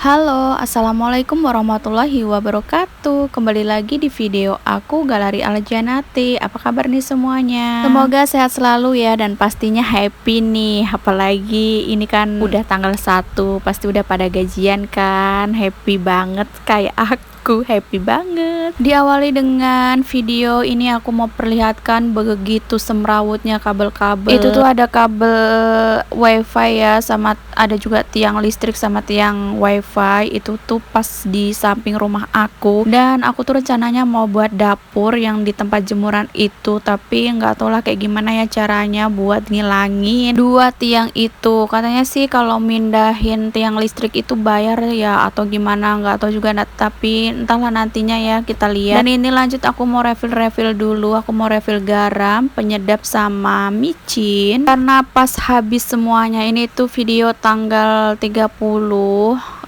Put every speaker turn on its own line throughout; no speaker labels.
Halo, assalamualaikum warahmatullahi wabarakatuh. Kembali lagi di video aku Galeri Aljanati. Apa kabar nih semuanya? Semoga sehat selalu ya, dan pastinya happy nih. Apalagi ini kan udah tanggal 1, pasti udah pada gajian kan. Happy banget kayak aku, happy banget. Diawali dengan video ini aku mau perlihatkan begitu semrawutnya kabel-kabel. Itu tuh ada kabel wifi ya, sama ada juga tiang listrik sama tiang wifi. Itu tuh pas di samping rumah aku, dan aku tuh rencananya mau buat dapur yang di tempat jemuran itu, tapi nggak tahu lah kayak gimana ya caranya buat ngilangin dua tiang itu. Katanya sih kalau mindahin tiang listrik itu bayar ya, atau gimana nggak tahu juga. Tapi entahlah, nantinya ya kita lihat. Dan ini lanjut aku mau refill dulu. Aku mau refill garam, penyedap sama micin, karena pas habis semuanya. Ini tuh video tanggal 30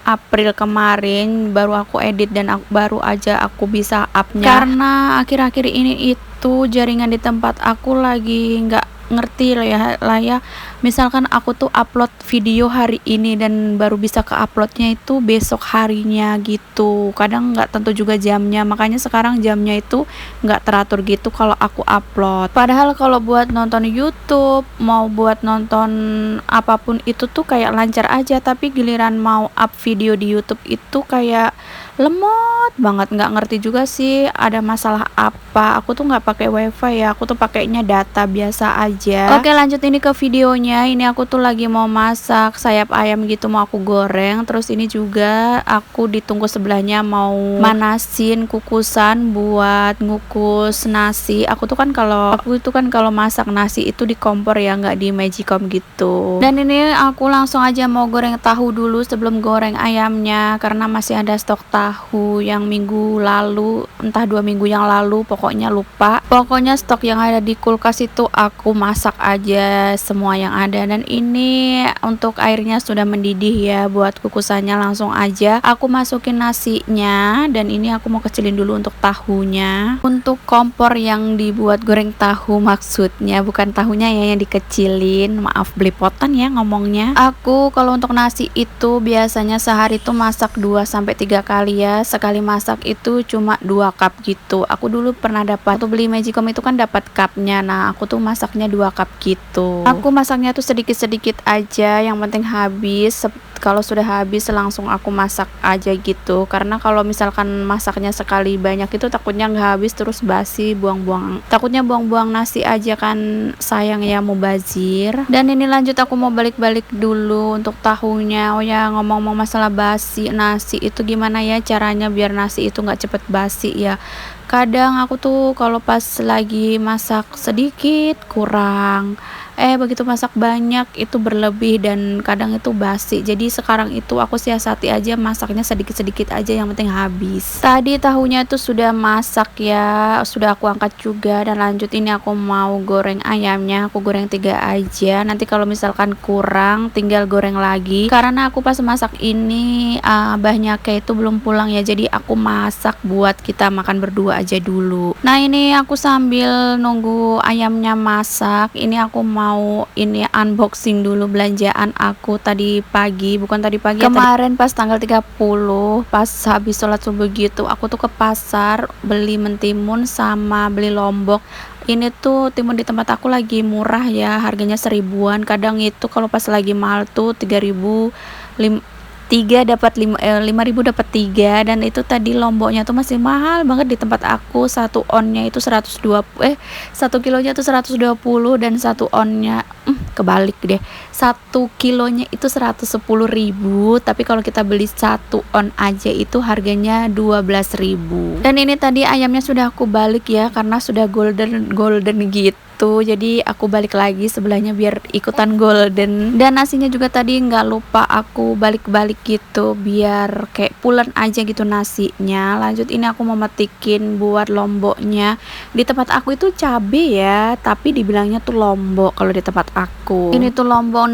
April kemarin baru aku edit, dan baru aja aku bisa upnya, karena akhir-akhir ini itu jaringan di tempat aku lagi nggak ngerti lah ya. Misalkan aku tuh upload video hari ini dan baru bisa ke uploadnya itu besok harinya gitu. Kadang nggak tentu juga jamnya, makanya sekarang jamnya itu nggak teratur gitu kalau aku upload. Padahal kalau buat nonton YouTube, mau buat nonton apapun itu tuh kayak lancar aja, tapi giliran mau up video di YouTube itu kayak lemot banget. Nggak ngerti juga sih ada masalah apa. Aku tuh nggak pakai wifi ya, aku tuh pakainya data biasa aja. Oke, lanjut ini ke videonya. Ini aku tuh lagi mau masak sayap ayam gitu, mau aku goreng. Terus ini juga aku ditunggu sebelahnya mau manasin kukusan buat ngukus nasi. Aku itu kan kalau masak nasi itu di kompor ya, nggak di magicom gitu. Dan ini aku langsung aja mau goreng tahu dulu sebelum goreng ayamnya, karena masih ada stok tahu yang minggu lalu, entah 2 minggu yang lalu, pokoknya lupa. Pokoknya stok yang ada di kulkas itu aku masak aja semua yang ada. Dan ini untuk airnya sudah mendidih ya, buat kukusannya langsung aja aku masukin nasinya. Dan ini aku mau kecilin dulu untuk tahunya. Untuk kompor yang dibuat goreng tahu maksudnya, bukan tahunya ya yang dikecilin, maaf belepotan ya ngomongnya. Aku kalau untuk nasi itu biasanya sehari tuh masak 2-3 kali ya. Sekali masak itu cuma 2 cup gitu. Aku dulu pernah dapat, waktu beli magicom itu kan dapat cupnya. Nah aku tuh masaknya 2 cup gitu. Aku masaknya tuh sedikit-sedikit aja, yang penting habis. Kalau sudah habis langsung aku masak aja gitu, karena kalau misalkan masaknya sekali banyak itu takutnya nggak habis terus basi, takutnya buang-buang nasi aja kan, sayang ya, mubazir. Dan ini lanjut aku mau balik-balik dulu untuk tahunya. Oh ya, ngomong-ngomong masalah basi nasi itu, gimana ya caranya biar nasi itu nggak cepet basi ya. Kadang aku tuh kalau pas lagi masak sedikit kurang, begitu masak banyak itu berlebih, dan kadang itu basi. Jadi sekarang itu aku siasati aja masaknya sedikit-sedikit aja, yang penting habis. Tadi tahunya itu sudah masak ya, sudah aku angkat juga. Dan lanjut ini aku mau goreng ayamnya. Aku goreng 3 aja, nanti kalau misalkan kurang tinggal goreng lagi, karena aku pas masak ini abahnya kayak itu belum pulang ya, jadi aku masak buat kita makan berdua aja dulu. Nah ini aku sambil nunggu ayamnya masak, ini aku mau ini unboxing dulu belanjaan aku kemarin pas tanggal 30, pas habis sholat subuh gitu. Aku tuh ke pasar beli mentimun sama beli lombok. Ini tuh timun di tempat aku lagi murah ya, harganya 1000-an. Kadang itu kalau pas lagi mahal tuh 3000, 3 dapat 5.000 dapat 3. Dan itu tadi lomboknya tuh masih mahal banget di tempat aku. 1 onnya itu 120, 1 kilonya tuh 120, dan 1 onnya kebalik deh, 1 kilonya itu 110.000. Tapi kalau kita beli 1 on aja itu harganya 12.000. Dan ini tadi ayamnya sudah aku balik ya, karena sudah golden gitu. Jadi aku balik lagi sebelahnya biar ikutan golden. Dan nasinya juga tadi nggak lupa aku balik-balik gitu, biar kayak pulen aja gitu nasinya. Lanjut ini aku mau metikin buat lomboknya. Di tempat aku itu cabe ya, tapi dibilangnya tuh lombok kalau di tempat aku. Ini tuh lombok,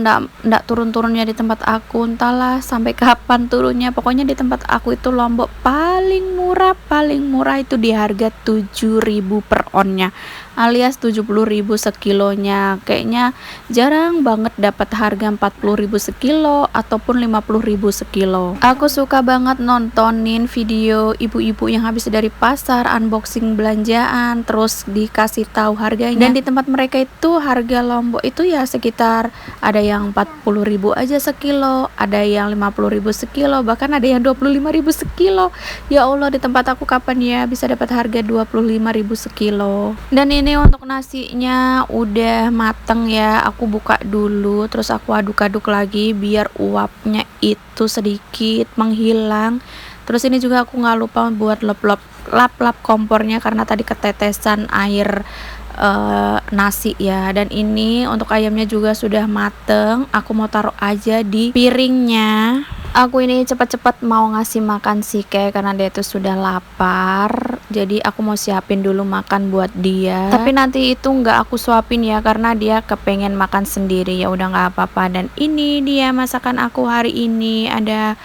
ndak turun-turunnya di tempat aku, entahlah sampai kapan turunnya. Pokoknya di tempat aku itu lombok paling murah itu di harga 7.000 per onnya, alias 70.000 40.000 sekilonya. Kayaknya jarang banget dapat harga 40.000 sekilo ataupun 50.000 sekilo. Aku suka banget nontonin video ibu-ibu yang habis dari pasar unboxing belanjaan terus dikasih tahu harganya. Dan di tempat mereka itu harga Lombok itu ya sekitar ada yang 40.000 aja sekilo, ada yang 50.000 sekilo, bahkan ada yang 25.000 sekilo. Ya Allah, di tempat aku kapan ya bisa dapat harga 25.000 sekilo. Dan ini untuk nasinya udah mateng ya, aku buka dulu terus aku aduk-aduk lagi biar uapnya itu sedikit menghilang. Terus ini juga aku nggak lupa buat lap-lap kompornya karena tadi ketetesan air nasi ya. Dan ini untuk ayamnya juga sudah mateng, aku mau taruh aja di piringnya. Aku ini cepat-cepat mau ngasih makan si Kek karena dia tuh sudah lapar, jadi aku mau siapin dulu makan buat dia. Tapi nanti itu nggak aku suapin ya karena dia kepengen makan sendiri, ya udah nggak apa-apa. Dan ini dia masakan aku hari ini, ada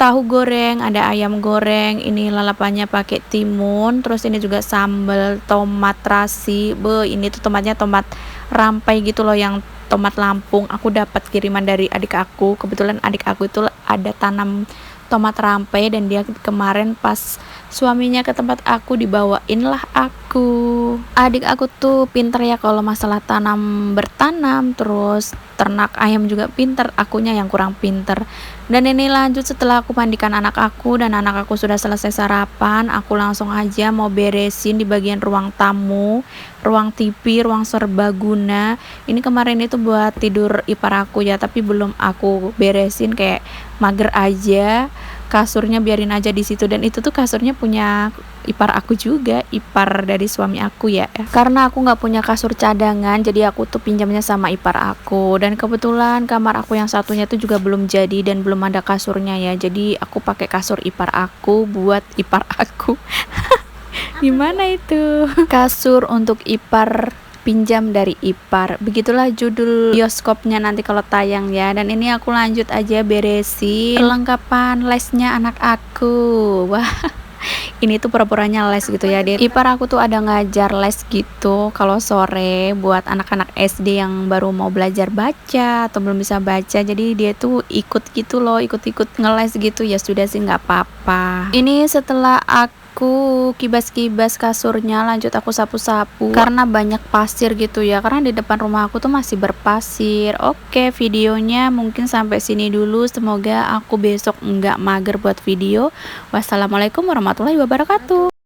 tahu goreng, ada ayam goreng, ini lalapannya pakai timun, terus ini juga sambal tomat terasi. Ini tuh tomatnya tomat rampai gitu loh, yang tomat Lampung. Aku dapat kiriman dari adik aku. Kebetulan adik aku itu ada tanam tomat rampai dan dia kemarin pas suaminya ke tempat aku dibawain lah aku. Adik aku tuh pinter ya kalau masalah bertanam, terus ternak ayam juga pinter, akunya yang kurang pinter. Dan ini lanjut setelah aku mandikan anak aku dan anak aku sudah selesai sarapan, aku langsung aja mau beresin di bagian ruang tamu, ruang TV, ruang serbaguna. Ini kemarin itu buat tidur ipar aku ya, tapi belum aku beresin, kayak mager aja. Kasurnya biarin aja di situ, dan itu tuh kasurnya punya ipar aku juga, ipar dari suami aku ya. Karena aku nggak punya kasur cadangan, jadi aku tuh pinjamnya sama ipar aku. Dan kebetulan kamar aku yang satunya tuh juga belum jadi dan belum ada kasurnya ya. Jadi aku pakai kasur ipar aku buat ipar aku. Gimana itu? Kasur untuk ipar, pinjam dari ipar. Begitulah judul bioskopnya nanti kalau tayang ya. Dan ini aku lanjut aja beresin perlengkapan lesnya anak aku. Wah, ini tuh pura-puranya les gitu ya. Ipar aku tuh ada ngajar les gitu kalau sore buat anak-anak SD yang baru mau belajar baca atau belum bisa baca. Jadi dia tuh ikut gitu loh, ikut-ikut ngeles gitu. Ya sudah sih, nggak apa-apa. Ini setelah aku kibas-kibas kasurnya, lanjut aku sapu-sapu karena banyak pasir gitu ya, karena di depan rumah aku tuh masih berpasir. Oke, videonya mungkin sampai sini dulu, semoga aku besok nggak mager buat video. Wassalamualaikum warahmatullahi wabarakatuh.